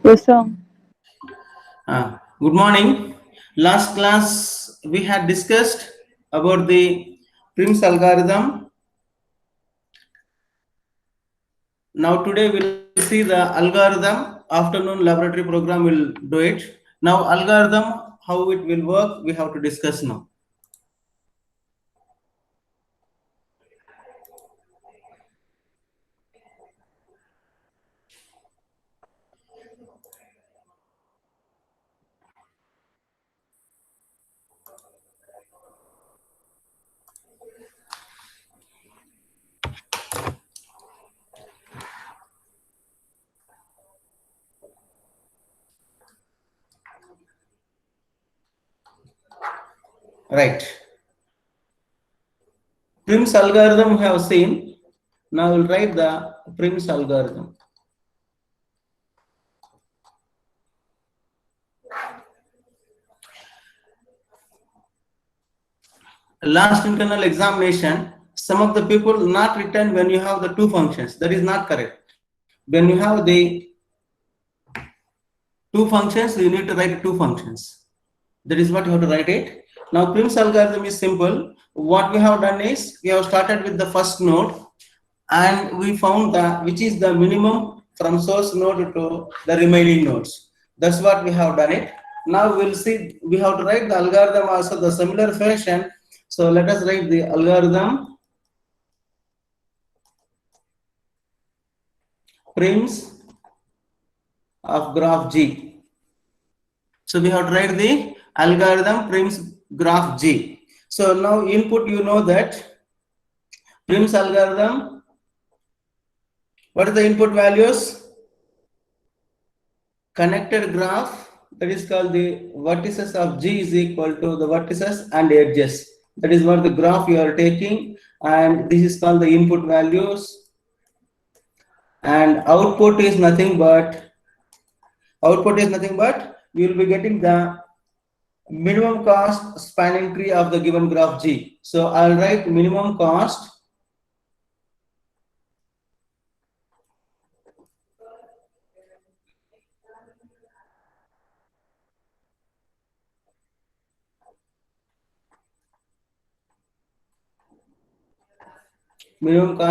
Yes, sir. Good morning. Last class we had discussed about the Prim's algorithm. Now today we'll see the algorithm. Afternoon laboratory program will do it. Now algorithm, how it will work, we have to discuss now. Right. Prim's algorithm we have seen. Now we'll write the Prim's algorithm. Last internal examination, some of the people not written when you have the two functions. That is not correct. When you have the two functions, you need to write two functions. That is what you have to write it. Now Prim's algorithm is simple. What we have done is we have started with the first node and we found the which is the minimum from source node to the remaining nodes. That's what we have done it. Now we'll see we have to write the algorithm also the similar fashion. So let us write the algorithm Prims of graph G. So we have to write the algorithm Prim's graph G. So now input, you know that Prim's algorithm, what are the input values? Connected graph, that is called the vertices of G is equal to the vertices and edges. That is what the graph you are taking, and this is called the input values. And output is nothing but we will be getting the minimum cost spanning tree of the given graph G. So I'll write minimum cost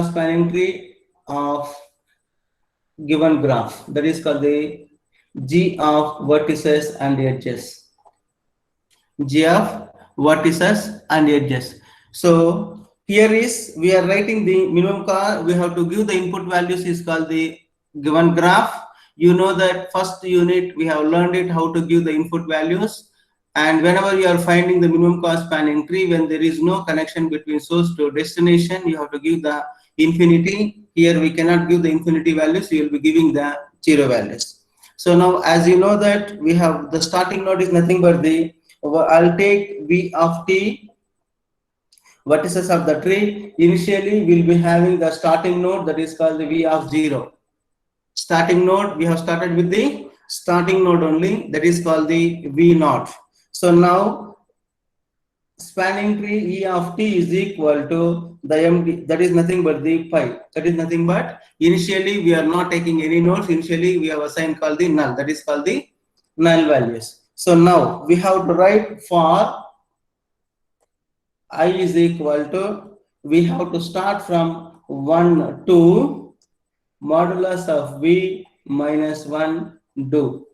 spanning tree of given graph, that is called the G of vertices and edges. G of vertices and edges. So here is we are writing the minimum cost. We have to give the input values is called the given graph. You know that first unit we have learned it how to give the input values, and whenever you are finding the minimum cost spanning tree, when there is no connection between source to destination, you have to give the infinity. Here we cannot give the infinity values, you will be giving the zero values. So now as you know that we have the starting node is nothing but the I'll take V of t vertices of the tree. Initially we'll be having the starting node, that is called the V of 0. Starting node, we have started with the starting node only, that is called the V naught. So now spanning tree E of t is equal to the MD, that is nothing but the pi. That is nothing but initially we are not taking any nodes. Initially we have assigned called the null, that is called the null values. So now we have to write for I is equal to, we have to start from 1 to modulus of V minus 1 do.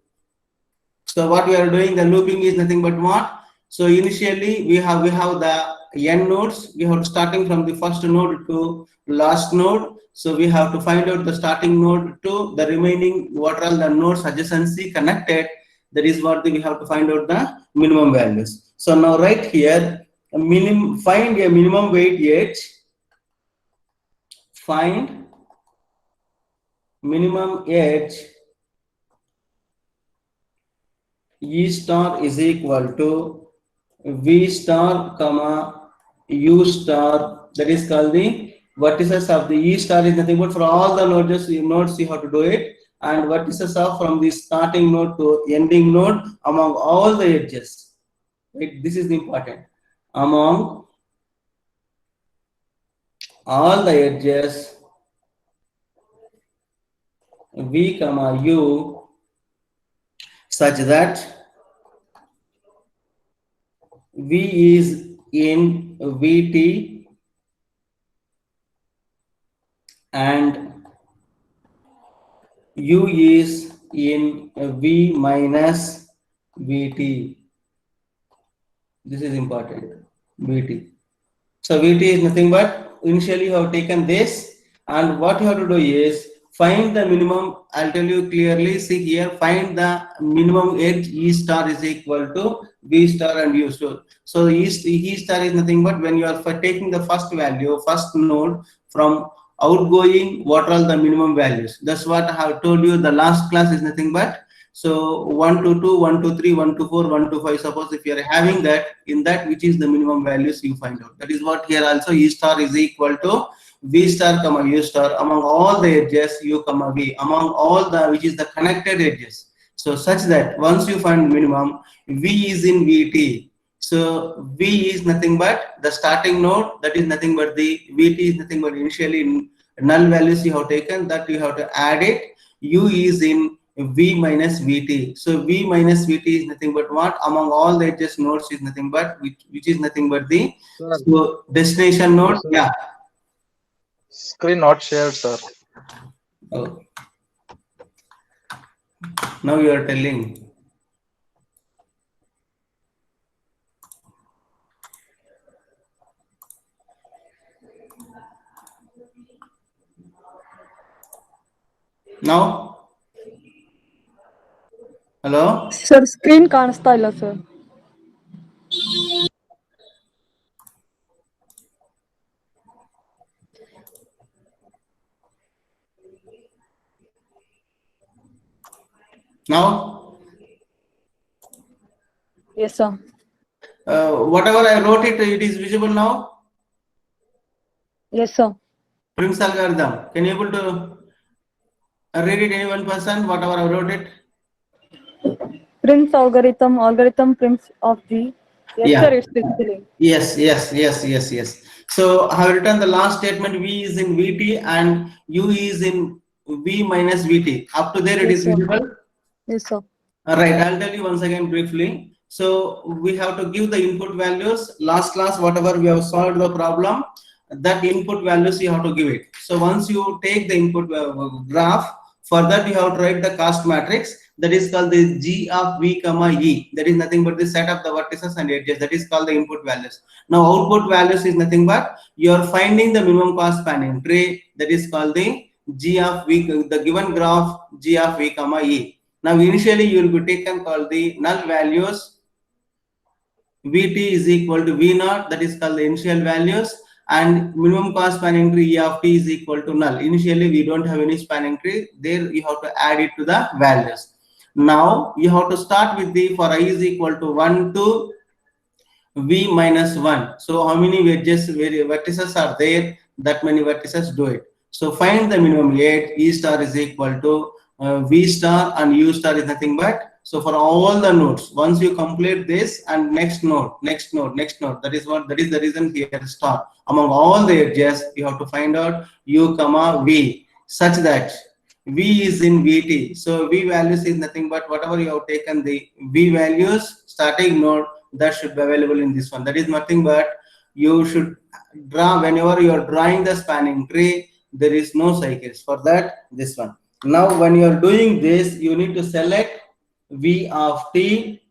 So what we are doing, the looping is nothing but what? So initially we have the n nodes. We have starting from the first node to last node. So we have to find out the starting node to the remaining what are the nodes adjacency connected. That is what we have to find out the minimum values. So now right here, find a minimum weight edge. Find minimum edge E star is equal to V star comma U star, that is called the vertices of the E star is nothing but for all the nodes you have to do it, and vertices of from the starting node to ending node among all the edges. Right? This is the important. Among all the edges V comma U such that V is in Vt and U is in V minus Vt. This is important. Vt. So Vt is nothing but initially you have taken this, and what you have to do is find the minimum. I'll tell you clearly. See here, find the minimum edge E star is equal to V star and U star. So E star is nothing but when you are taking the first value, first node from outgoing, what are all the minimum values? That's what I have told you. The last class is nothing but, so 1 to 2, 1 to 3, 1 to 4, 1 to 5. Suppose if you are having that, in that which is the minimum values you find out. That is what here also E star is equal to V star comma U star among all the edges U comma V among all the which is the connected edges. So such that once you find minimum, V is in Vt. So V is nothing but the starting node, that is nothing but the Vt is nothing but initially null values you have taken, that you have to add it. U is in V minus Vt. So V minus Vt is nothing but what? Among all the edges nodes is nothing but which is nothing but the Sir, so destination node. sir, Yeah. screen not shared, sir. Oh, now you are telling. Now, hello. Sir screen ಕಾಣಿಸ್ತಾ ಇಲ್ಲ sir. Now, yes sir. whatever I wrote it, it is visible now. Yes sir. Prim's algorithm. Can you able to read it? Any one person? Whatever I wrote it. Prim's algorithm Prim's of G. Yes Yeah. sir, it's visible. Yes. So I have written the last statement. V is in Vt and U is in V minus Vt. Up to there, it Yes, is sir. visible. Yes sir. Right. I'll tell you once again briefly. So we have to give the input values. Last class, whatever we have solved the problem, that input values you have to give it. So once you take the input graph, for that you have to write the cost matrix. That is called the G of V comma E. That is nothing but the set of the vertices and edges. That is called the input values. Now output values is nothing but you are finding the minimum cost spanning tree. That is called the G of V, the given graph G of V comma E. Now initially you will be taken called the null values. Vt is equal to V naught, that is called the initial values, and minimum cost spanning tree E of t is equal to null. Initially we don't have any spanning tree, there you have to add it to the values. Now you have to start with the for I is equal to 1 to V minus 1. So how many vertices are there? That many vertices do it. So find the minimum 8. E star is equal to V star and U star is nothing but. So for all the nodes, once you complete this and next node, that is the reason here star. Among all the edges, you have to find out U comma V such that V is in Vt. So V values is nothing but whatever you have taken the V values starting node, that should be available in this one. That is nothing but you should draw whenever you are drawing the spanning tree, there is no cycles. For that, this one. Now when you are doing this, you need to select V of t.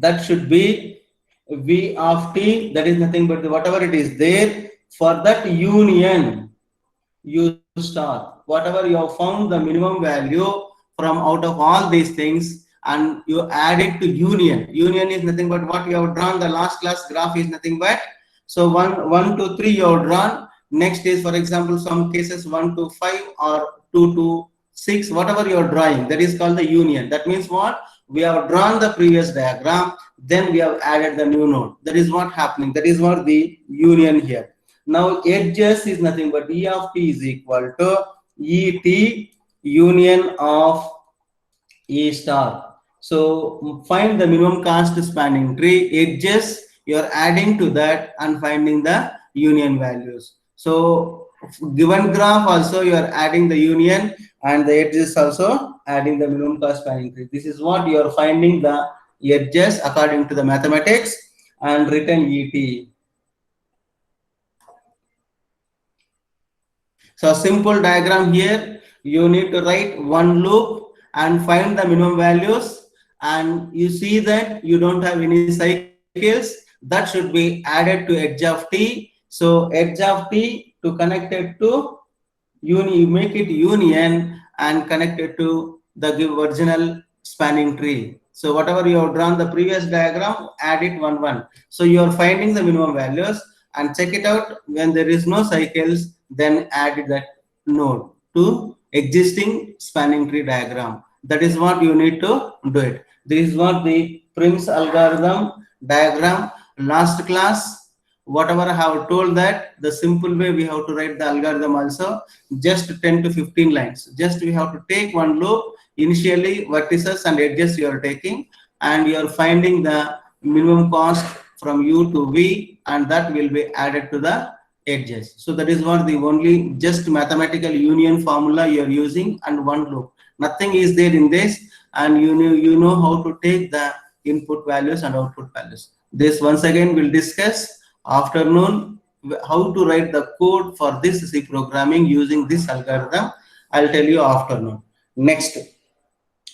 That should be V of t. That is nothing but whatever it is there. For that union U star, whatever you have found the minimum value from out of all these things, and you add it to union. Union is nothing but what you have drawn. The last class graph is nothing but, so 1 to 3 you have drawn. Next is, for example, some cases 1 to 5 or 2 to 6, whatever you are drawing, that is called the union. That means what? We have drawn the previous diagram, then we have added the new node. That is what happening. That is what the union here. Now edges is nothing but E of t is equal to Et union of E star. So find the minimum cost spanning tree. Edges you are adding to that and finding the union values. So given graph also you are adding the union and the edge is also adding the minimum cost spanning tree. This is what you are finding the edges according to the mathematics and written ET. So simple diagram here, you need to write one loop and find the minimum values, and you see that you don't have any cycles, that should be added to edge of T. So edge of T to connect it to you make it union and connect it to the original spanning tree. So whatever you have drawn the previous diagram, add it 1 1. So you are finding the minimum values and check it out. When there is no cycles, then add that node to existing spanning tree diagram. That is what you need to do it. This is what the Prim's algorithm diagram. Last class, whatever I have told, that the simple way we have to write the algorithm also, just 10 to 15 lines. Just we have to take one loop, initially vertices and edges you are taking, and you are finding the minimum cost from U to V, and that will be added to the edges. So that is what the only just mathematical union formula you are using, and one loop. Nothing is there in this, and you know how to take the input values and output values. This once again we'll discuss afternoon, how to write the code for this C programming using this algorithm. I'll tell you afternoon. Next,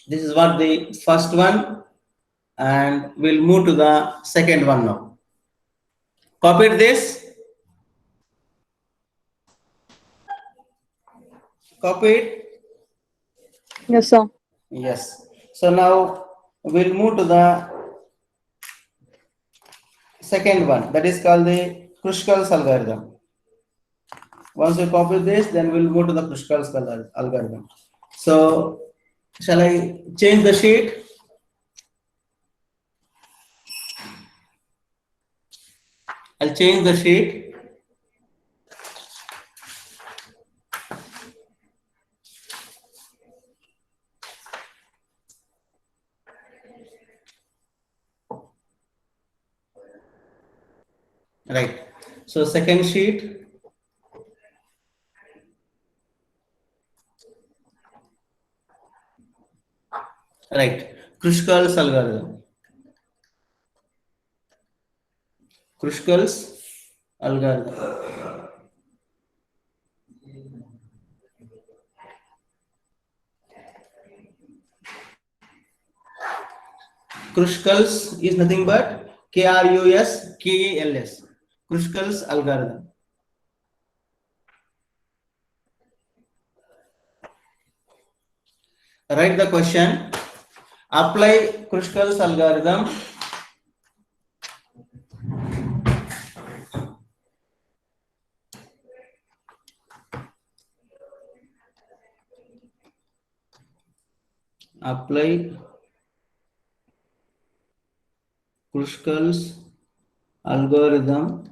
this is what the first one, and we'll move to the second one now. Copied this. Copied. Yes, sir. Yes. So now we'll move to the second one, that is called the Kruskals algorithm. Once you copy this, then we'll go to the Kruskals algorithm. So shall I change the sheet? I'll change the sheet. Right. So second sheet. Right. Kruskals algorithm. Kruskals algorithm. Kruskals is nothing but Kruskals. Kruskals algorithm. Write the question. Apply Kruskals algorithm. Apply Kruskals algorithm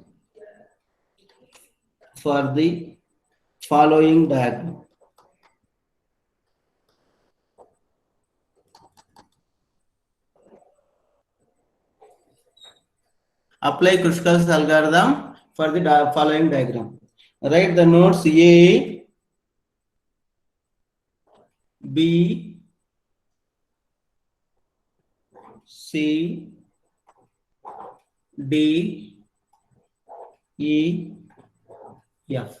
for the following diagram. Apply Kruskals algorithm for the following diagram. Write the nodes A, B, C, D, E, F.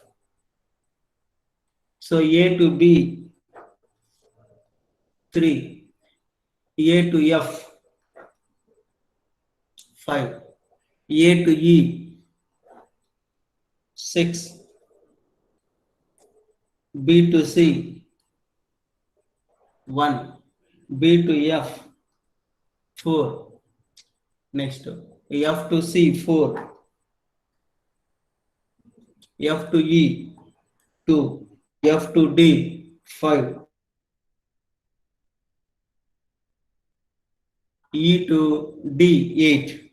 So A to B, 3, A to F, 5, A to E, 6, B to C, 1, B to F, 4. Next, F to C, 4, F to E, 2, F to D, 5, E to D, 8.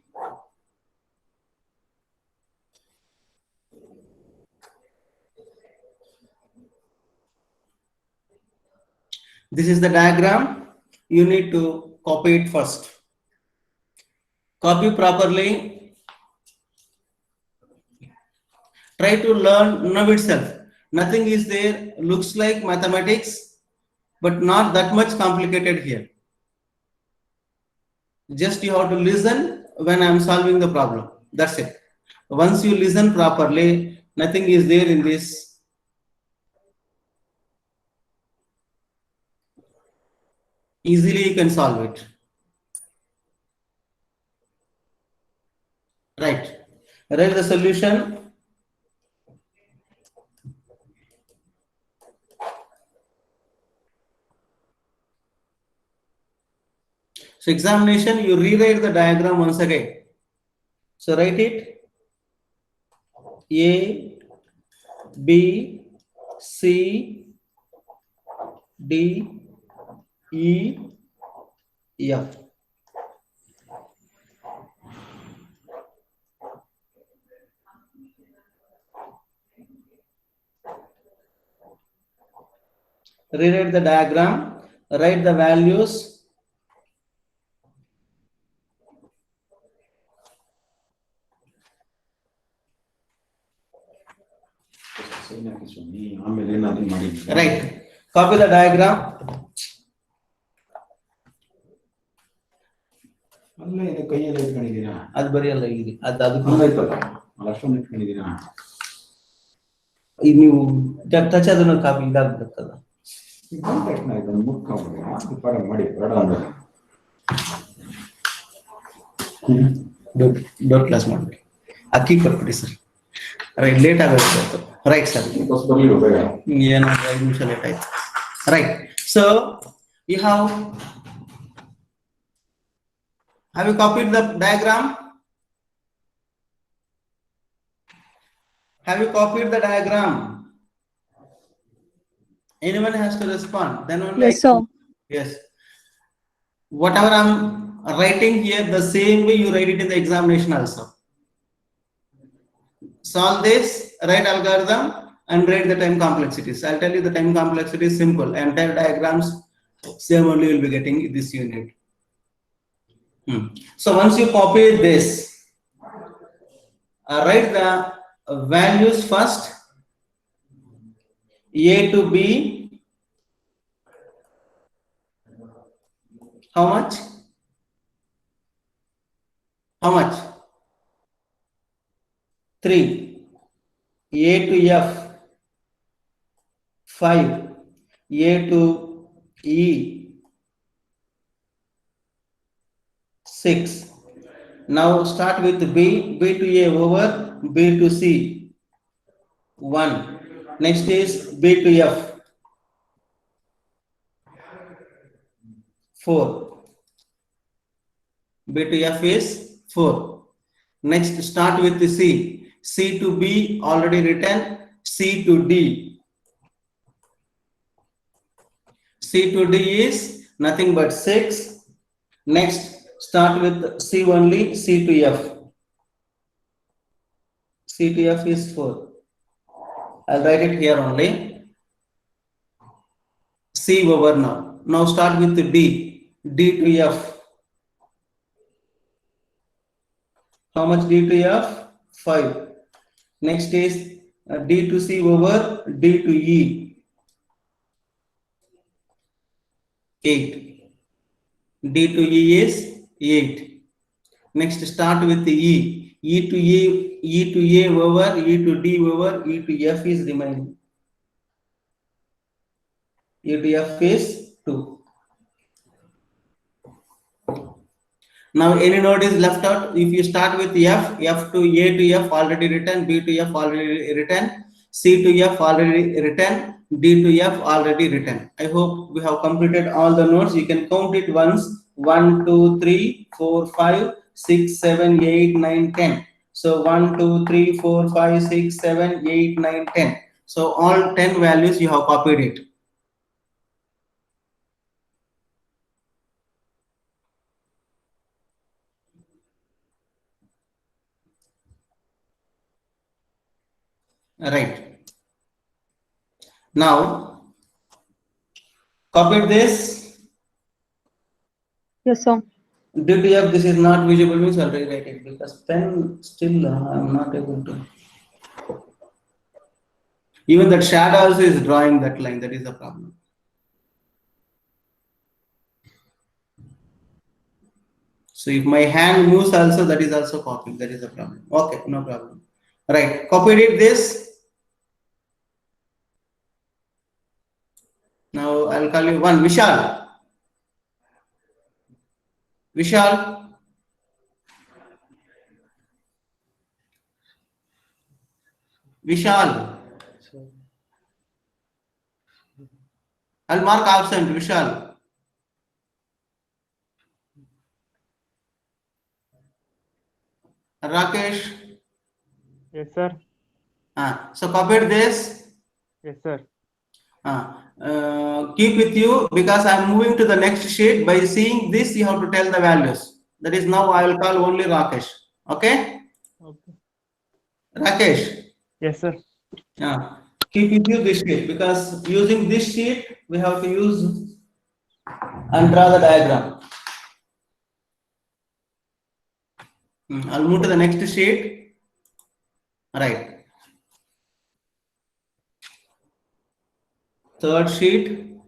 This is the diagram. You need to copy it first. Copy properly. Try to learn now itself. Nothing is there. Looks like mathematics. but not that much complicated here. Just you have to listen when I'm solving the problem. That's it. Once you listen properly, nothing is there in this. Easily you can solve it. Right. Write the solution. So examination, you rewrite the diagram once again. So write it. A, B, C, D, E, F. Rewrite the diagram, write the values. Right. Copy the diagram. ಅದು ಬರೆಯಲ್ಲ ಇಲ್ಲಿ ನೀವು touch ಅದನ್ನ copy ಇದಾಗ್ಬಿಡುತ್ತಲ್ಲ door class ಮಾಡ್ಬಿಡಿ ಅಕ್ಕಿ ಕೊಟ್ಬಿಡಿ sir right late ಆಗುತ್ತೆ right sir ಏನೋ 5 ನಿಮಿಷ ಲೇಟ್ ಆಯ್ತು right so you have you copied the diagram? Have you copied the diagram? Anyone has to respond. Then only Yes, sir. Yes. Whatever I'm writing here, the same way you write it in the examination also. Solve this, write algorithm, and write the time complexities. I'll tell you the time complexity is simple. Entire diagrams, same only you'll be getting this unit. So once you copy this, write the values first. A to B, how much? How much? 3. A to F, 5. A to E, 6. Now start with B, B to A over B to C, 1. Next is B to F, 4. B to F is 4. Next start with the C, C to B already written, C to D. C to D is nothing but 6. Next start with C only, C to F. C to F is 4. I'll write it here only. C over now. Now start with the D. D to F. How much D to F? 5. Next is D to C over D to E. 8. D to E is 8. Next start with the E. E to A over E to D over E to F is remaining. E to F is 2. Now any node is left out. If you start with F, F to A to F already written, B to F already written, C to F already written, D to F already written. I hope we have completed all the nodes. You can count it once. 1, 2, 3, 4, 5, 6, 7, 8, 9, 10. So 1, 2, 3, 4, 5, 6, 7, 8, 9, 10. So all 10 values you have copied it. Right. Now copied this. Yes, sir. Due to F, this is not visible means I'll rewrite it because pen still I'm not able to. Even that shadow also is drawing that line. That is the problem. So if my hand moves also, that is also copied. That is the problem. Okay, no problem. Right, copied it this. Now I'll call you one Vishal. Vishal. Vishal. I'll mark absent. Vishal. Rakesh. Yes, sir. So copied this. Yes, sir. Keep with you because I'm moving to the next sheet. By seeing this, you have to tell the values. That is now I will call only Rakesh. Okay? Okay. Rakesh. Yes, sir. Keep with you this sheet because using this sheet, we have to use and draw the diagram. I'll move to the next sheet. Right. Third sheet.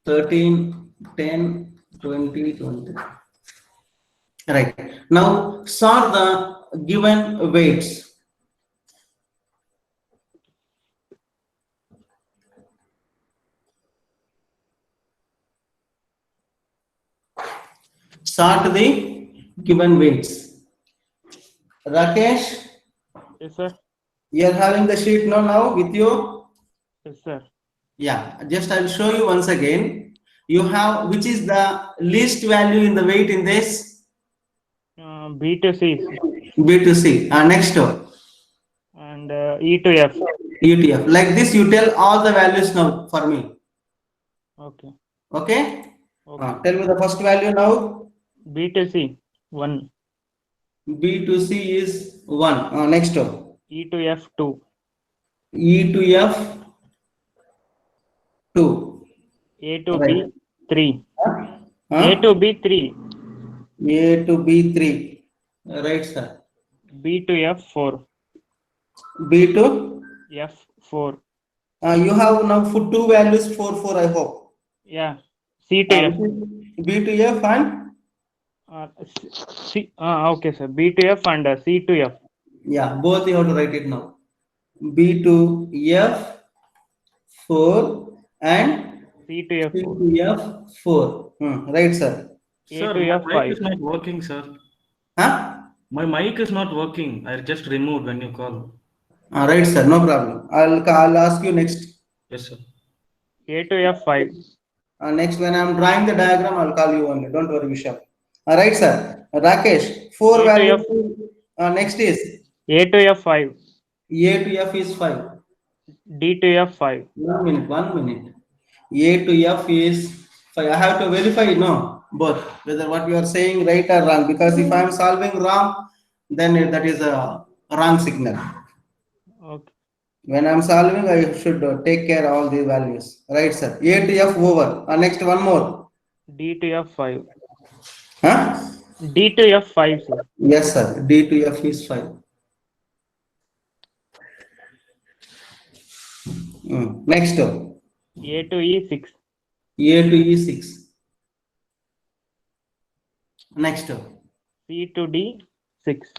13, 10, 20, 20. Right. Now sort the given weights. Sort the given weights. Rakesh, Yes, sir. you are having the sheet now with you. Yes, sir. Yeah, just I'll show you once again. You have which is the least value in the weight in this B to C B to C. Next and E to F. UTF. Like this, you tell all the values now for me. Okay. Okay. Okay. Tell me the first value now. B to C 1. B to C is 1. Next E to F 2. E to F 2. A to Right. B 3. Huh? A to B 3. A to B 3. Right, sir. B to F 4. B to F 4. you have now for two values 4 4. I hope. Yeah. C to F. B to F and C. Okay, sir. B to F and C to F. yeah, both you have to write it now. B to F 4 and C to F C 4. to F 4. Right, sir. A Sir, to my F mic 5. is not working, sir. Huh? My mic is not working. I just removed when you call. Right, sir. No problem. I'll ask you next. Yes, sir. A to F 5. Next, when I'm drawing the diagram, I'll call you only. Don't worry, Vishal. Right, sir. Rakesh, 4 A to values. F. Next is A to F 5. A to F is 5. D to F 5. 1 minute. A to F is 5. I have to verify, no, both, whether what you are saying right or wrong. Because if I am solving wrong, then that is a wrong signal. Okay. When I am solving, I should take care of all these values. Right, sir. A to F over. Next, one more. D to F 5. Huh? D to F 5, sir. Yes, sir. D to F is 5. Next, A to E 6. A to E 6. Next, C to D 6.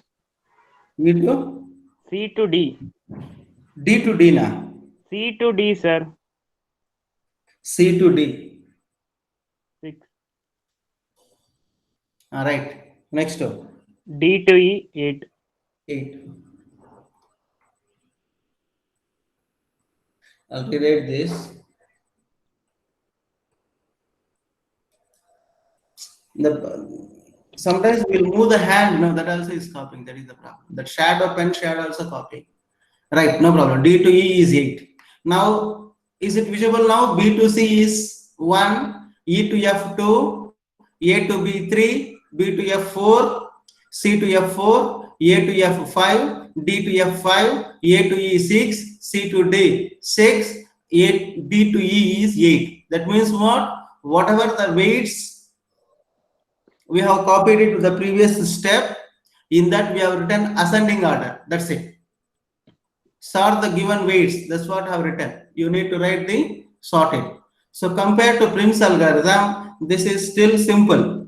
E to C to D. D to D na. C to D, sir. C to D. 6. Right. Next, D to E 8. 8. I'll rewrite this. Sometimes we'll move the hand. No, that also is copying. That is the problem. That shadow, pen shadow also copying. Right, no problem. D to E is 8. Now, is it visible now? B to C is 1, E to F 2, A to B 3, B to F 4, C to F 4, A to F 5, D to F 5, A to E 6, C to D 6, D to E is 8. That means what? Whatever the weights we have copied it to the previous step. In that we have written ascending order. That's it. Sort the given weights. That's what I have written. You need to write the sorted. So compared to Prim's algorithm, this is still simple.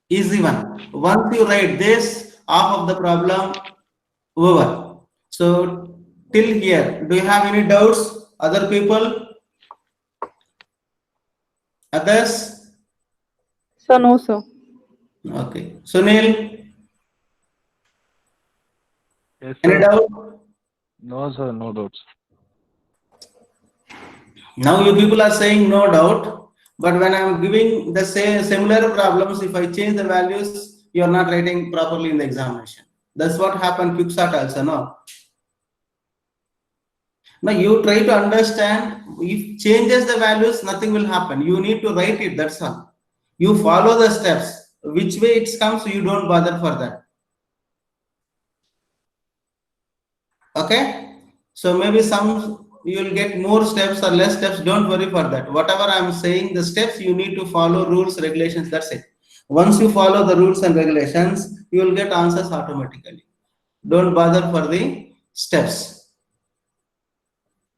Easy one. Once you write this, half of the problem over. So till here, do you have any doubts? Other people? Others? Sir, no, sir. Okay. Sunil, Yes, any sir. doubt? No, sir. No doubts. Now you people are saying no doubt, but when I am giving the same similar problems, if I change the values, you are not writing properly in the examination. That's what happened QuickSort also, no? Now you try to understand, if changes the values, nothing will happen. You need to write it, that's all. You follow the steps. Which way it comes, you don't bother for that. Okay? So maybe some you will get more steps or less steps, don't worry for that. Whatever I'm saying, the steps you need to follow rules, regulations, that's it. Once you follow the rules and regulations, you will get answers automatically. Don't bother for the steps.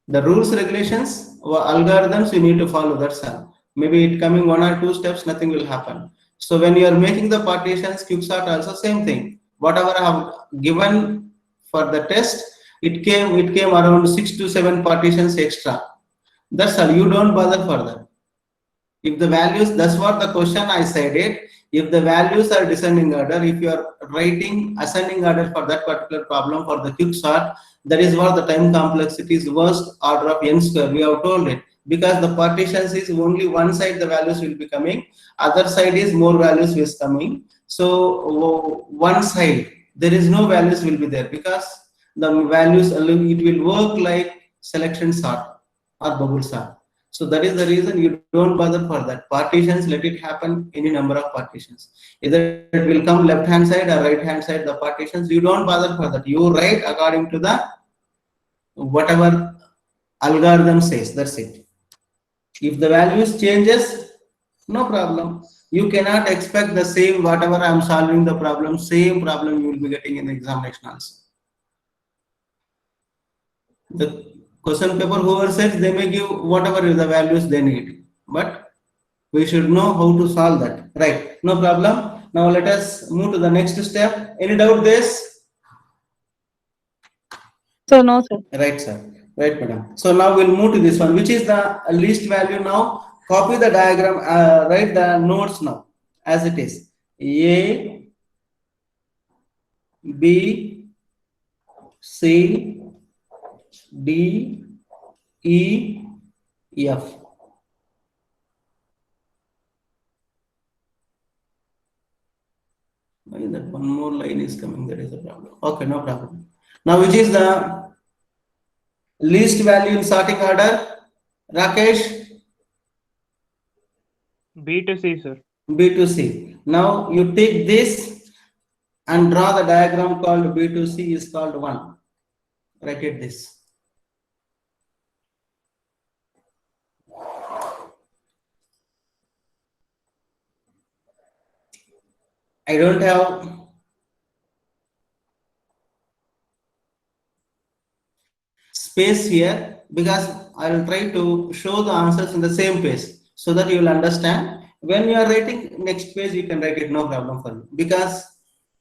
The rules, regulations, or algorithms you need to follow, that's all. Maybe it coming 1 or 2 steps, nothing will happen. So when you are making the partitions, QuickSort also same thing. Whatever I have given for the test, it came around 6 to 7 partitions extra. That's all. You don't bother for that. If the values, that's what the question I said it. If the values are descending order, if you are writing ascending order for that particular problem for the QuickSort, that is what the time complexity is worst order of n square. We have told it because the partitions is only one side the values will be coming, other side is more values is coming. So one side there is no values will be there because the values it will work like selection sort or bubble sort. So that is the reason you don't bother for that. Partitions, let it happen any number of partitions. Either it will come left hand side or right hand side, the partitions, you don't bother for that. You write according to the whatever algorithm says, that's it. If the values changes, no problem. You cannot expect the same, whatever I am solving the problem, same problem you will be getting in the examination also. The question paper, whoever says, they may give whatever the values they need, but we should know how to solve that, right? No problem. Now let us move to the next step. Any doubt this? Sir, no, sir. Right, sir. Right, madam. So now we'll move to this one, which is the least value now. Copy the diagram, write the notes now as it is. A, B, C, D, E, F. Why that one more line is coming? That is a problem. Okay, no problem. Now, which is the least value in sorting order? Rakesh? B to C, sir. B to C. Now, you take this and draw the diagram called B to C is called 1. Write it this. I don't have space here because I will try to show the answers in the same page so that you will understand. When you are writing next page, you can write it, no problem for you. Because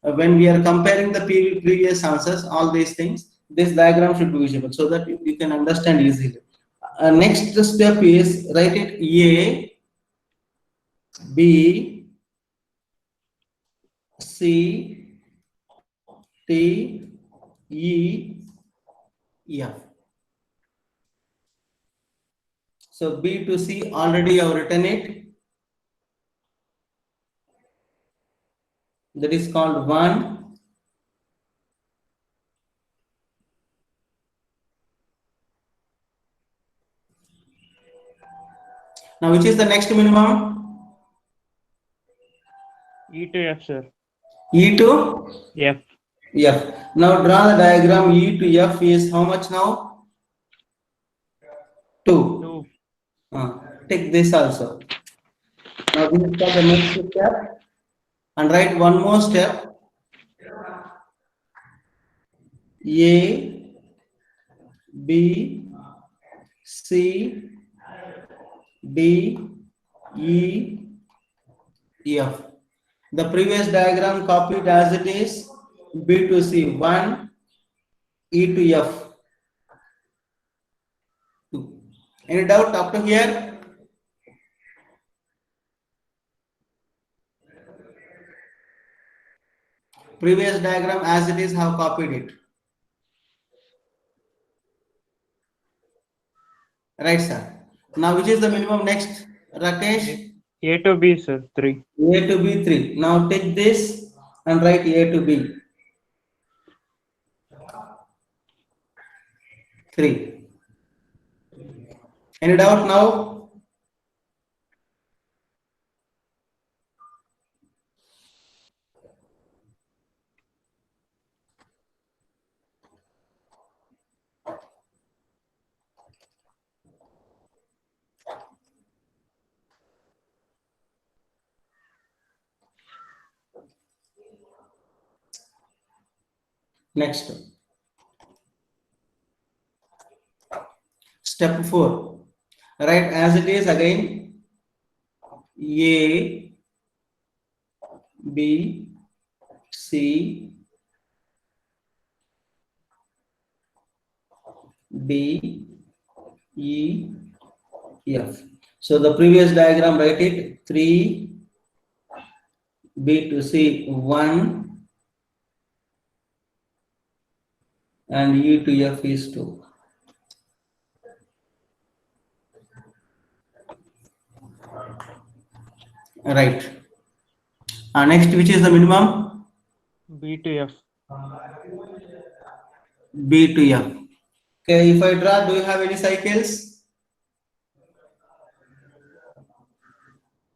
when we are comparing the previous answers, all these things, this diagram should be visible so that you can understand easily. Next step is write it A, B, C, T, E, F. So B to C already I have written it. That is called 1. Now which is the next minimum? E to F, sir. E to F. F. Now draw the diagram. E to F is how much now? 2. 2. Take this also. Now this is called the next step. And write one more step. A, B, C, D, E, F. The previous diagram copied as it is. B to C 1, E to F 2. Any doubt up to here? Previous diagram as it is, have copied it. Right, sir. Now, which is the minimum next, Rakesh? A to B, sir. 3. A to B 3. Now take this and write A to B 3. Any doubt now? Next. Step 4. Write as it is again. A, B, C, D, E, F. So the previous diagram, write it 3, B to C 1, and E to F is 2. Right. Next, which is the minimum? B to F. B to F. Okay, if I draw, do you have any cycles?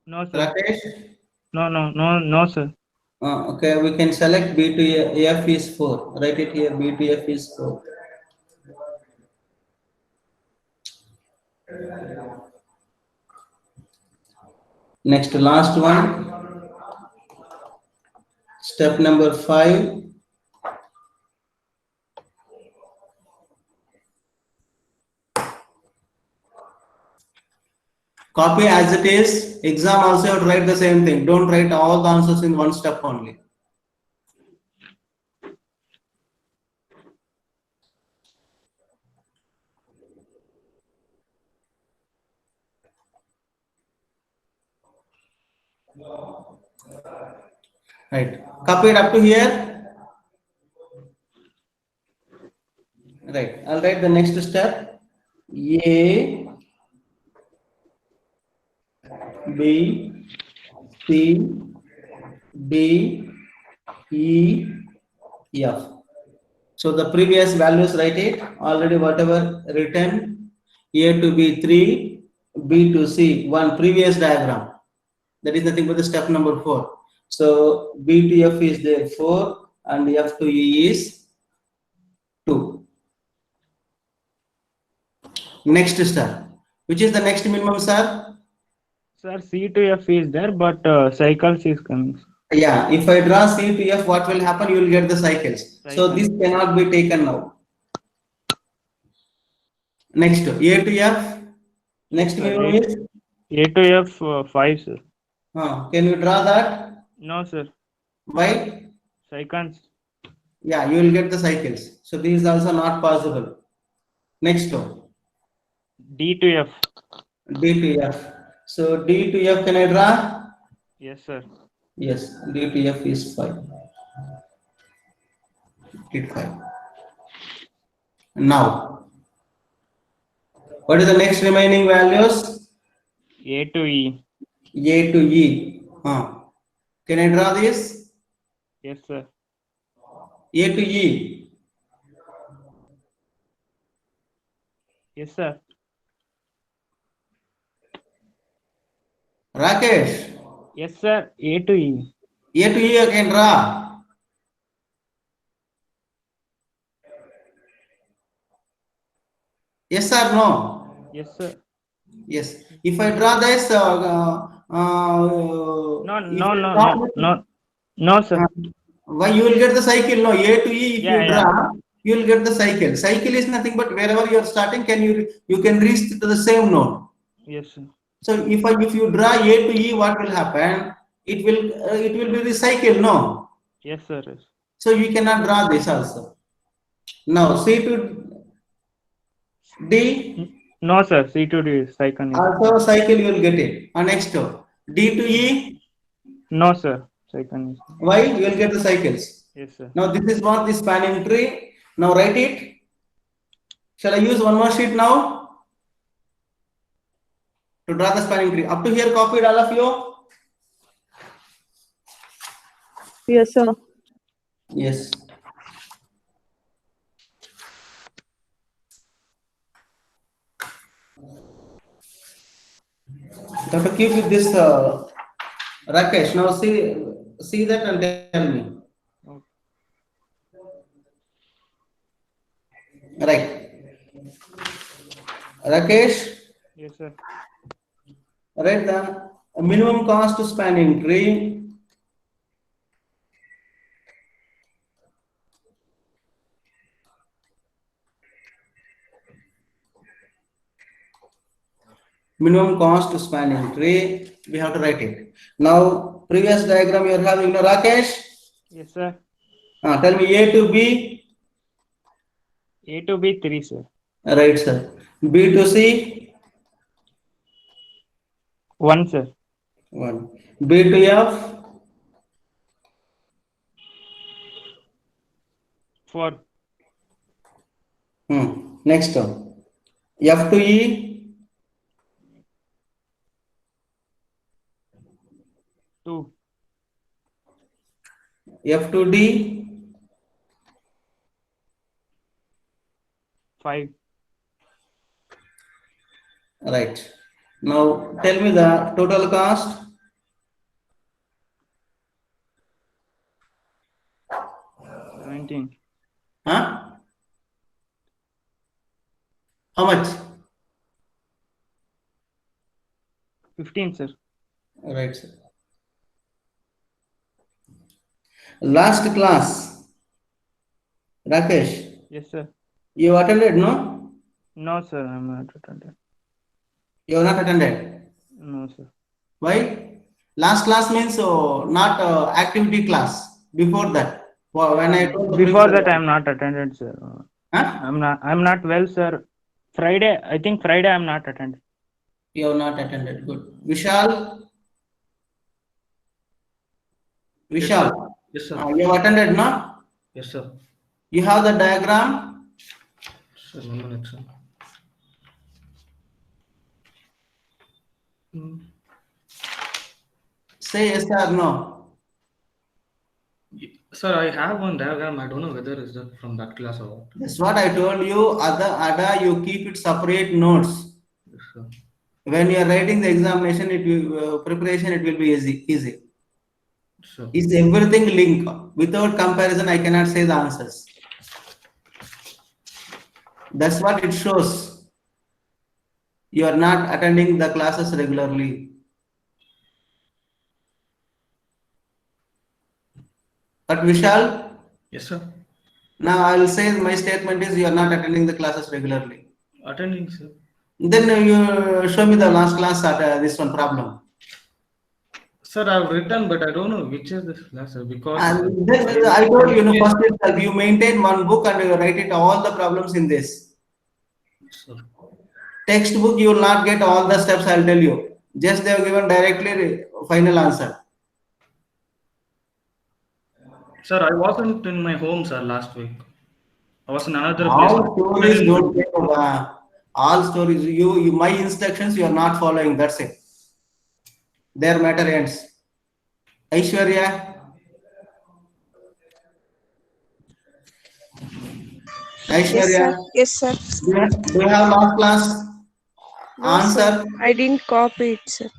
No, sir. Rakesh? No, sir. Okay, we can select B to F is 4. Write it here, B to F is 4. Next, last one. Step number 5. Copy as it is. Exam also you have to write the same thing. Don't write all the answers in one step only. Right. Copy it up to here. Right. I'll write the next step. A, B, C, D, E, F. So the previous values, write it. Already whatever written. A to B 3, B to C 1. Previous diagram. That is nothing but the step number 4. So B to F is there 4 and F to E is 2. Next step. Which is the next minimum, sir? Sir, C to F is there, but cycles is coming. Yeah, if I draw C to F, what will happen? You will get the cycles. So this cannot be taken now. Next, A to F. Next minimum is? A to F 5, sir. Can you draw that? No, sir. Why? Cycles. Yeah, you will get the cycles. So this is also not possible. Next one. D to F. D to F. So D to F, can I draw? Yes, sir. Yes, D to F is 5. Did 5. Now, what is the next remaining values? A to E. A to E. Can I draw this? Yes, sir. A to E. Yes, sir. Rakesh. Yes, sir. A to E. A to E I can draw. Yes or no? Yes, sir. Yes. If I draw this, No, sir. why you will get the cycle? No, A to E. If Yeah, you draw, you will get the cycle. Cycle is nothing but wherever you are starting, you can reach to the same node. Yes, sir. So if you draw A to E, what will happen? It will be the cycle, no? Yes, sir. Yes. So you cannot draw this also. Now C to D, No, sir. C to D is cycle. also cycle you will get it. And next D to E, No, sir. Cycle is. why? You will get the cycles. Yes, sir. Now this is what the spanning tree. Now write it. Shall I use one more sheet now to draw the spanning tree? Up to here copied all of you? Yes, sir. Yes. You have to keep with this Rakesh. Now see that and tell me. Right. Rakesh, Yes, sir. write the minimum cost spanning tree. Minimum cost spanning tree, we have to write it. Now, previous diagram you are having, no, Rakesh? Yes, sir. Tell me A to B. A to B 3, sir. Right, sir. B to C. 1, sir. 1. B to F. 4. Next one. F to E. 2. F to D. 5. Right. Now tell me the total cost. 17. Huh? How much? 15, sir. Right, sir. Last class, Rakesh, Yes, sir. you attended, no? No, sir. I'm not attended. You have not attended. No, sir. Why? Last class means not activity class. Before that, when I told the Before principal- that, I'm not attended, sir. Huh? I'm not well, sir. Friday, I think Friday I'm not attended. You have not attended. Good. Vishal. Vishal. Yes, sir. You have attended, no? Yes, sir. You have the diagram. Sir, 1 minute, sir. Say yes or no. Sir, I have one diagram. I don't know whether it's from that class or what. That's what I told you. Ada, you keep it separate notes. Yes, sir. When you are writing the examination, it will preparation. It will be easy. Sure. Is everything linked? Without comparison, I cannot say the answers. That's what it shows. You are not attending the classes regularly. But Vishal, Yes, sir. now I will say my statement is you are not attending the classes regularly. Attending, sir. Then you show me the last class at this one problem. Sir, I've written, but I don't know which is this class, sir, because And then I told you, first itself, you maintain one book and you write it all the problems in this. Sir. Textbook, you will not get all the steps, I'll tell you. Just they have given directly final answer. Sir, I wasn't in my home, sir, last week. I was in another All stories place. don't take over. All stories, you my instructions you are not following, that's it. Their matter ends. Aishwarya. Aishwarya, Yes, sir. do you have last class answer? I didn't copy it, sir.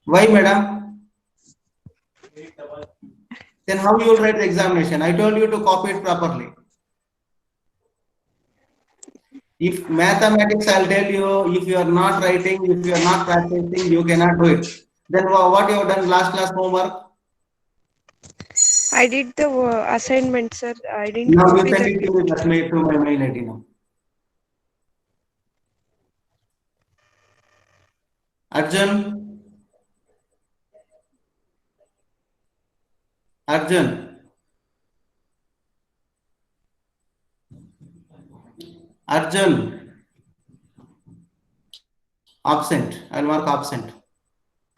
Why, madam? Then how you will write the examination? I told you to copy it properly. If mathematics, I'll tell you, if you are not writing, if you are not practicing, you cannot do it. Then what you have done last class homework? I did the assignment, sir. I didn't Now you copy send that. it to me that mail, to my mail ID now. Arjun. Arjun. Arjun. Absent. I'll mark absent.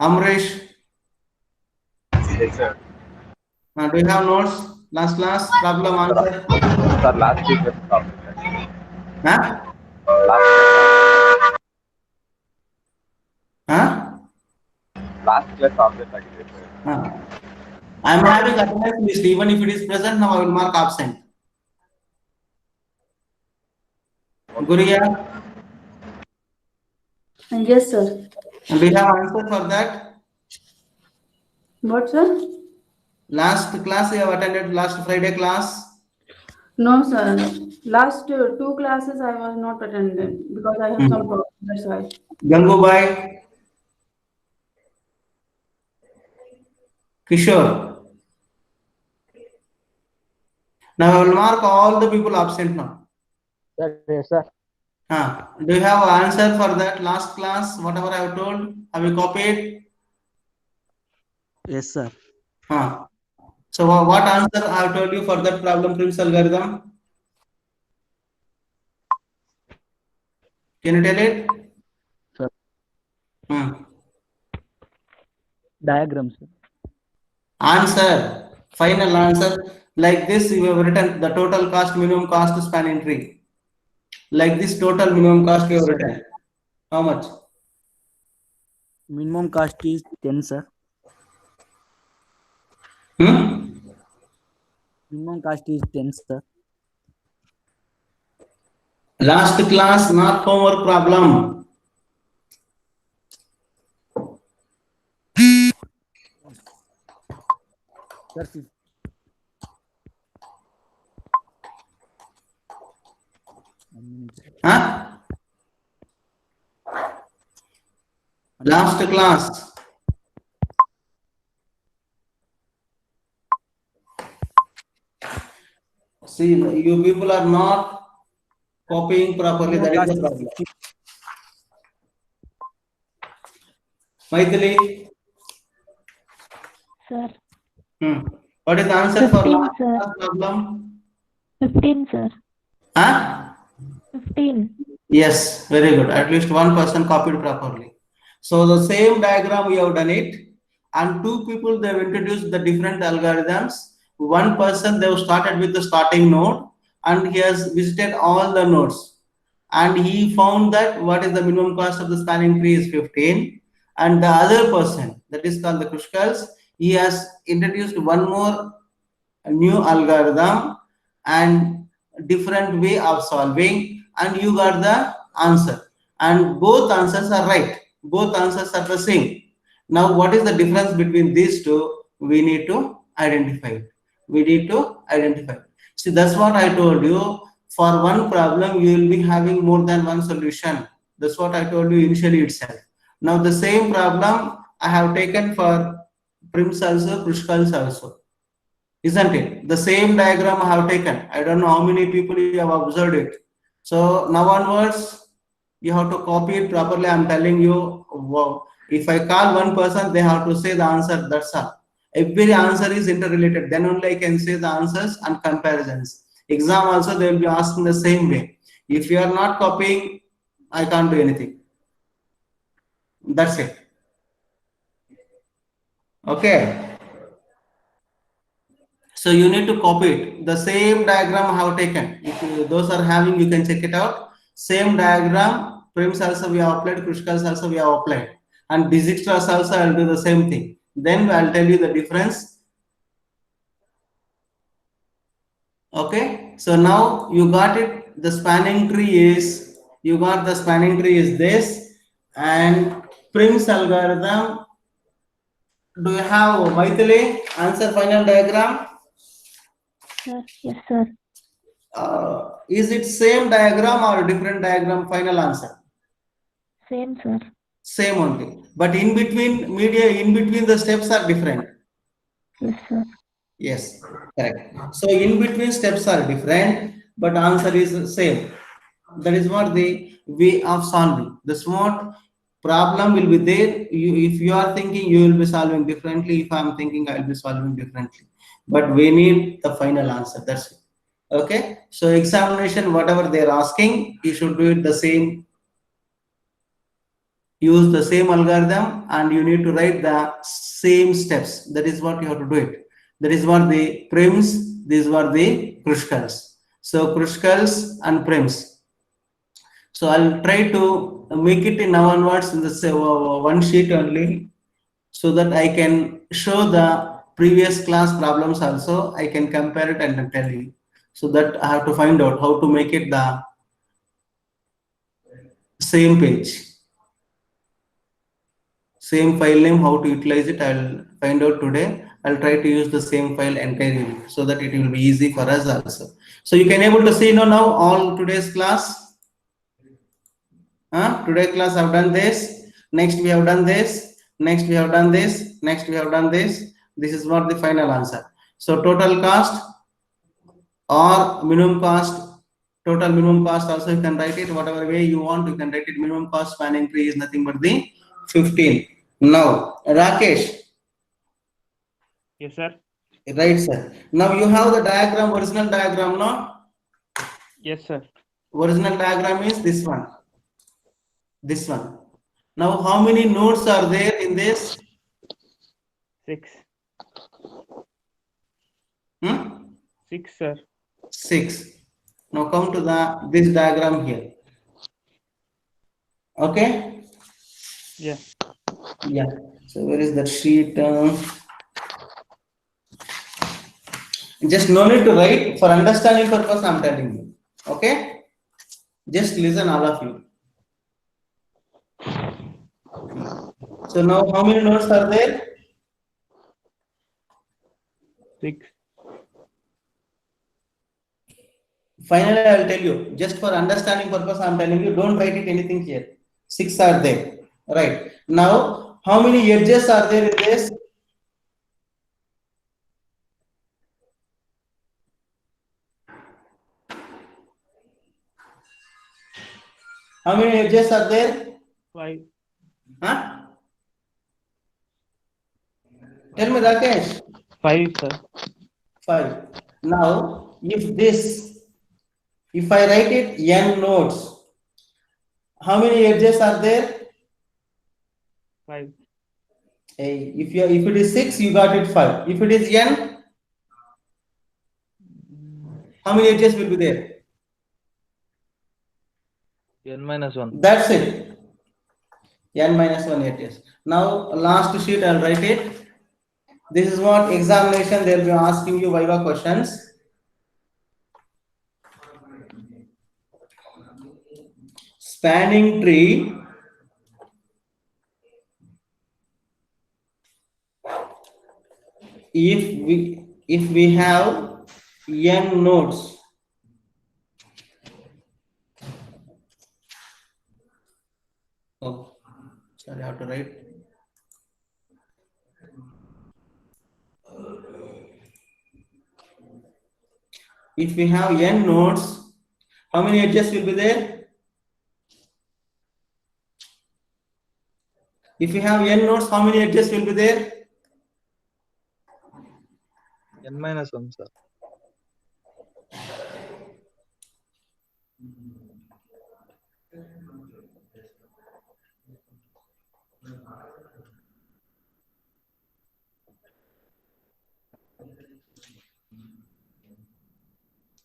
Amresh. Yes, sir. Do you have notes? Last class problem answer. Sir, last week was complete. Huh? Huh? Last class object like this, sir. I am having attendance list. Even if it is present, now I will mark absent. Guriya, Yes, sir. do you have answer for that? What, sir? Last class you have attended, last Friday class. No, sir. Last two classes I was not attended because I have some problem. That's why. Gangubai, Kishore. Now I will mark all the people absent now. Yes, sir. Do you have answer for that last class? Whatever I have told, have you copied? Yes, sir. So what answer I have told you for that problem, Prim's algorithm? Can you tell it? Sir. Diagram, sir. Answer, final answer. Like this, you have written the total cost, minimum cost spanning tree. Like this, total minimum cost you have written. How much? Minimum cost is 10, sir. Minimum cost is 10, sir. Last class, not homework problem. Sir, Last class. See, you people are not copying properly. That is the problem. Maithili. Sir. What is the answer 15, for last sir. class problem? 15, sir. 15. Yes, very good. At least one person copied properly. So the same diagram we have done it, and two people they have introduced the different algorithms. One person they have started with the starting node, and he has visited all the nodes, and he found that what is the minimum cost of the spanning tree is 15. And the other person, that is called the Kruskals, he has introduced one more new algorithm and different way of solving, and you got the answer, and both answers are right, both answers are the same. Now what is the difference between these two? We need to identify. See, that's what I told you. For one problem you will be having more than one solution. That's what I told you initially itself. Now the same problem I have taken for Prims also, Kruskals also. Isn't it? The same diagram I have taken. I don't know how many people you have observed it. So now onwards, you have to copy it properly. I'm telling you, wow. If I call one person, they have to say the answer. That's all. Every answer is interrelated. Then only I can say the answers and comparisons. Exam also, they will be asking the same way. If you are not copying, I can't do anything. That's it. Okay. So you need to copy it. The same diagram I have taken. If those are having, you can check it out. Same diagram, Prims also we have applied, Kruskals also we have applied. And Dijkstra's also I'll do the same thing. Then I'll tell you the difference. Okay. So now you got it. The spanning tree is, you got the spanning tree is this. And Prims algorithm. Do you have Maithili answer final diagram? Sir. Yes, sir. Is it same diagram or different diagram? Final answer. Same, sir. Same only. But in between the steps are different. Yes, sir. Yes, correct. So in between steps are different, but answer is same. That is what the way of solving. The smart problem will be there. If you are thinking, you will be solving differently. If I am thinking, I will be solving differently. But we need the final answer. That's it. Okay. So examination, whatever they are asking, you should do it the same. Use the same algorithm, and you need to write the same steps. That is what you have to do it. That is what the prims. These were the Kruskals. So Kruskals and prims. So I'll try to make it in now onwards in the one sheet only, so that I can show the previous class problems also. I can compare it and then tell you. So that I have to find out how to make it the same page. Same file name, how to utilize it, I'll find out today. I'll try to use the same file entirely so that it will be easy for us also. So you can able to see now all today's class. Today class I've done this. Next we have done this. Next we have done this. Next we have done this. This is what the final answer. So total cost or minimum cost. Total minimum cost also you can write it whatever way you want. You can write it. Minimum cost spanning tree is nothing but the 15. Now, Rakesh. Yes, sir. Right, sir. Now you have the diagram, original diagram, no? Yes, sir. Original diagram is this one. This one. Now, how many nodes are there in this? 6. Hmm? 6, sir. 6. Now come to this diagram here. Okay? Yeah. Yeah. So where is that sheet? Just no need to write. For understanding purpose, I'm telling you. Okay? Just listen, all of you. So now how many nodes are there? 6. Finally, I'll tell you. Just for understanding purpose, I'm telling you. Don't write it anything here. 6 are there. Right. Now, how many edges are there in this? How many edges are there? 5. Huh? Tell me, Rakesh. 5, sir. 5. Now, if I write it n nodes, how many edges are there? 5. If it is 6, you got it 5. If it is n, how many edges will be there? n-1. That's it. n-1 edges. Now, last sheet, I'll write it. This is what examination they'll be asking you Viva questions. Spanning tree. If we have n nodes, oh, sorry, I have to write. If we have n nodes, how many edges will be there? If we have n nodes, how many edges will be there? n-1, sir.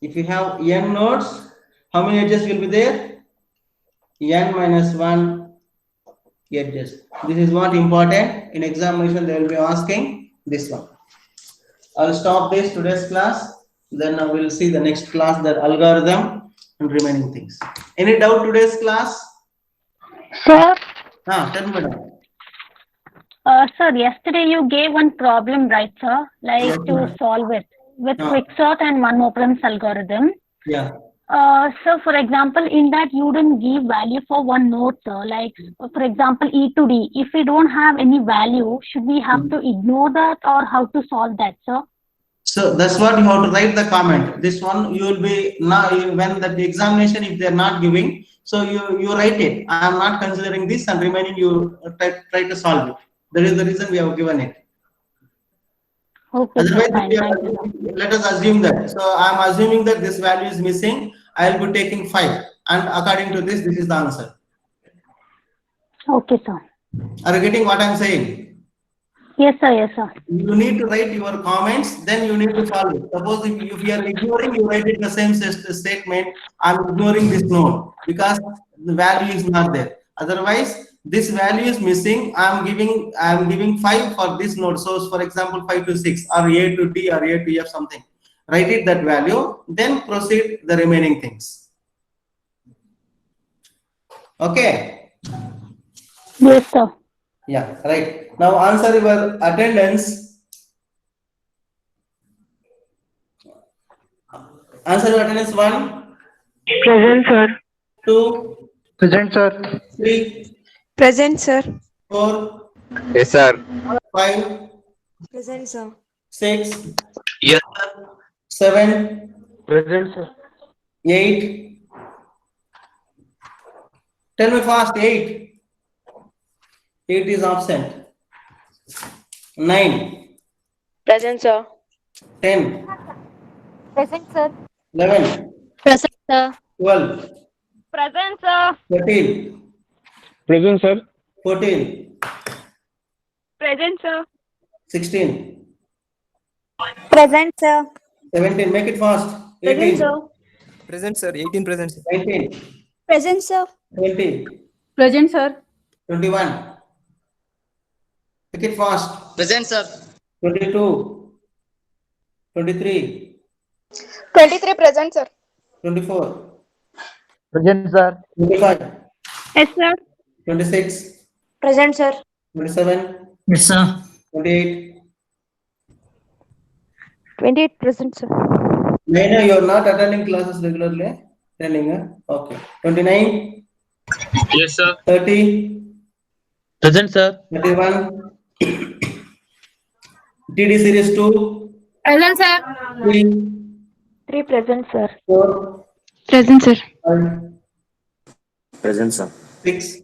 If you have n nodes, how many edges will be there? n-1 edges. This is what important. In examination, they will be asking this one. I'll stop this today's class. Then I will see the next class, the algorithm and remaining things. Any doubt today's class? Sir, Tell me, madam. sir, yesterday you gave one problem, right, sir? Like Yes, to ma'am. solve it with Ah. quicksort and one operance algorithm. Yeah. So for example, in that you didn't give value for one node, sir. Like for example, E to D. If we don't have any value, should we have to ignore that or how to solve that, sir? So that's what you have to write the comment. This one you will be now when the examination, if they are not giving, so you write it. I am not considering this, and remaining you try to solve it. That is the reason we have given it. Okay, sir. Otherwise, Fine. if you Thank are, you, sir. let us assume that. So I am assuming that this value is missing. I will be taking 5, and according to this is the answer. Okay, sir. Are you getting what I am saying? Yes, sir. Yes, sir. You need to write your comments, then you need to solve it. Suppose if you are ignoring, you write it the same statement. I'm ignoring this node because the value is not there. Otherwise, this value is missing. I'm giving 5 for this node. So for example, 5 to 6 or A to D or A to F something. Write it that value, then proceed the remaining things. Okay. Yes, sir. Yeah, right. Now answer your attendance. Answer your attendance 1, Present, sir. 2, Present, sir. 3, Present, sir. 4, Yes, sir. 5, Present, sir. 6, Yes. 7, Present, sir. 8. Tell me fast. 8. 8 is absent. 9, Present, sir. 10, Present, sir. 11, Present, sir. 12, Present, sir. 13, Present, sir. 14, Present, sir. 16, Present, sir. 17. Make it fast. Present, 18, sir. Present, sir. 18 present. 19, Present, sir. 20, Present, sir. 21. Make it fast. Present, sir. 22, 23, 23 present, sir. 24, Present, sir. 25, Yes, sir. 26, Present, sir. 27, Yes, sir. 28. 28 present, sir. Naina, you are not attending classes regularly? Attending, okay. 29, Yes, sir. 30, Present, sir. 31, TD series 2, Present, sir. 3, 3 present, sir. 4, Present, sir. 5, Present, sir. 6,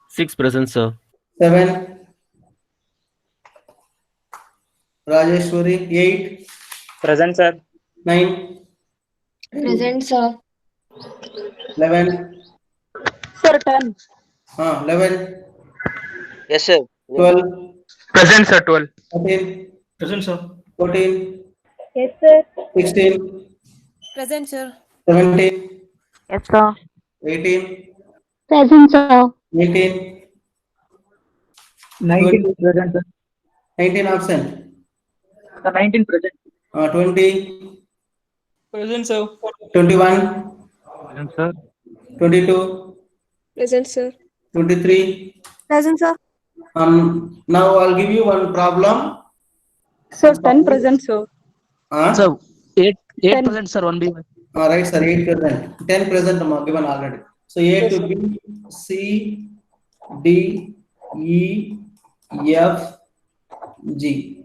6 present, sir. 7, Rajeshwari, 8, Present, sir. 9, Present, sir. 11, Sir, 10. 11, Yes, sir. 12, Present, sir. 12. 13, Present, sir. 14, Yes, sir. 16, Present, sir. 17, Yes, sir. 18, Present, sir. 19, 19 present, sir. 19 absent, 19 present. 20, Present, sir. 21, Present, sir. 22, Present, sir. 23. Present, sir. Now I'll give you one problem. Sir, 10 present, sir. Sir, 8 10. present, sir. 1B. All right, sir. 8 present. 10 present given already. So A to B, C, D, E, F, G.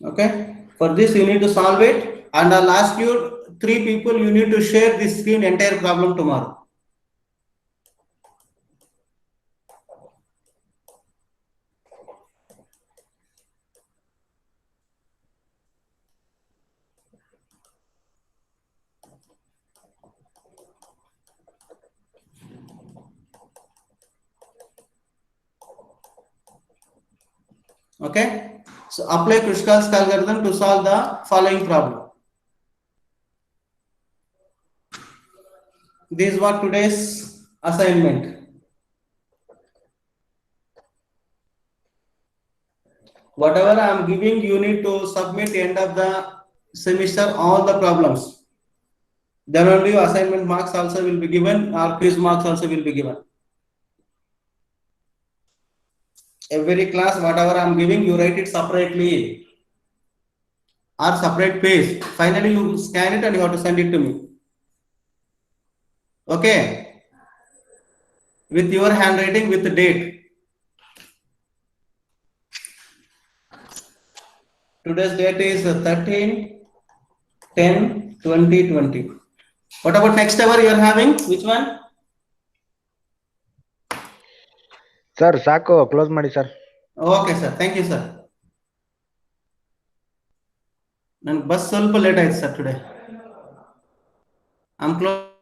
Okay. For this, you need to solve it, and I'll ask you 3 people. You need to share this screen entire problem tomorrow. Okay. So apply Kruskal's algorithm to solve the following problem. This is what today's assignment. Whatever I am giving, you need to submit end of the semester all the problems. Then only your assignment marks also will be given, or quiz marks also will be given. Every class, whatever I am giving, you write it separately or separate page. Finally, you scan it and you have to send it to me. Okay? With your handwriting, with the date. Today's date is 13/10/2020. What about next hour you are having? Which one? Sir ಸಾಕು close ಮಾಡಿ sir. Okay, sir. Thank you, sir. ನನ್ನ bus ಸ್ವಲ್ಪ late ಆಯ್ತು sir today. I'm close.